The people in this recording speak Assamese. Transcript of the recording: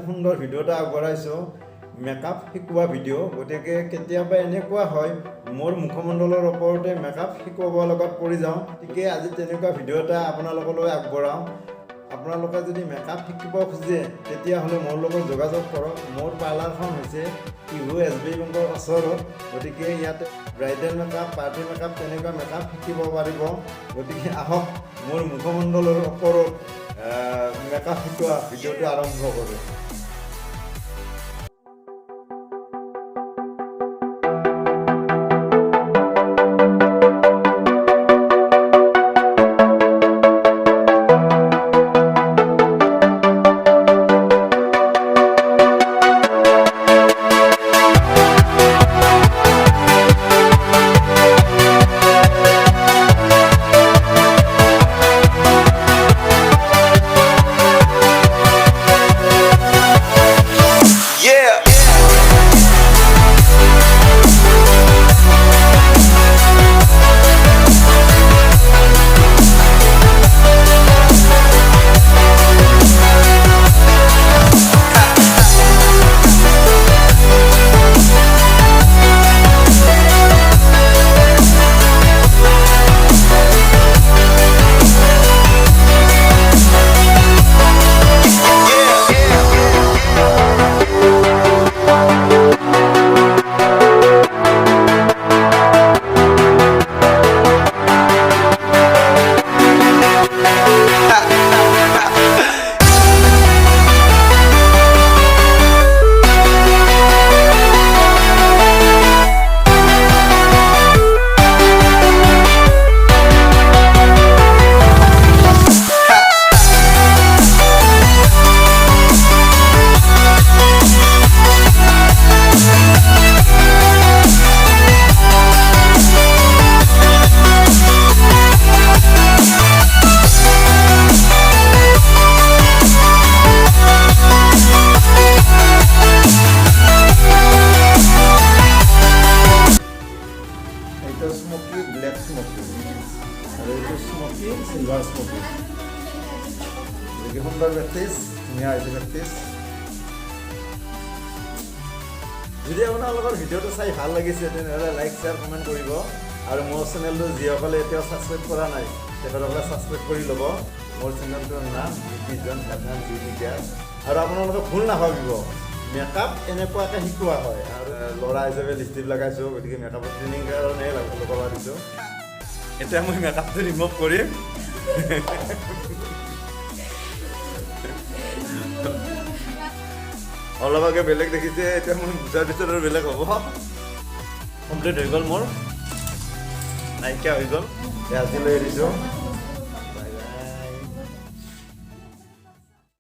সুন্দৰ ভিডিঅ' এটা আগবঢ়াইছোঁ মেকআপ শিকোৱা ভিডিঅ'। গতিকে কেতিয়াবা এনেকুৱা হয় মোৰ মুখমণ্ডলৰ ওপৰতে মেকআপ শিকোৱাৰ লগত পৰি যাওঁ। গতিকে আজি তেনেকুৱা ভিডিঅ' এটা আপোনালোকলৈ আগবঢ়াওঁ। আপোনালোকে যদি মেকআপ শিকিব খোজে তেতিয়াহ'লে মোৰ লগত যোগাযোগ কৰক। মোৰ পাৰ্লাৰখন হৈছে টিহু SBI বেংকৰ ওচৰত। গতিকে ইয়াতে ব্ৰাইডেল মেকআপ, পাৰ্টি মেকআপ তেনেকুৱা মেকআপ শিকিব পাৰিব। গতিকে আহক মোৰ মুখমণ্ডলৰ ওপৰত মেকআপ শিকোৱা ভিডিঅ'টো আৰম্ভ কৰোঁ। স্মোকি ব্ল্যাক স্মোকি আৰ এইটো স্মোকি সিলভাৰ স্মোকি। দেখি সুন্দৰ প্ৰেক্টিছ, ধুনীয়া হৈছে প্ৰেক্টিছ। যদি আপোনালোকৰ ভিডিঅ'টো চাই ভাল লাগিছে তেনেহ'লে লাইক শ্বেয়াৰ কমেণ্ট কৰিব। আৰু মোৰ চেনেলটো যিসকলে এতিয়াও ছাবস্ক্ৰাইব কৰা নাই তেখেতসকলে ছাবস্ক্ৰাইব কৰি ল'ব। মোৰ চেনেলটোৰ নাম বিজন হেডনাম বিউটি কেয়াৰ। আৰু আপোনালোকে ভুল নাভাবিব মেকআপ এনেকুৱাকৈ শিকোৱা হয়। আৰু ল'ৰা হিচাপে লিপষ্টিক লগাইছোঁ, গতিকে মেকআপৰ ট্ৰেইনিং কাৰণে ল'ব দিছোঁ। এতিয়া মই মেকআপটো ৰিমুভ কৰিম। অলপ আগে বেলেগ দেখিছে, এতিয়া মই বুজাৰ পিছত আৰু বেলেগ হ'ব। কমপ্লিট হৈ গ'ল, মোৰ নাইকিয়া হৈ গ'ল। আজি লৈ এৰিছোঁ।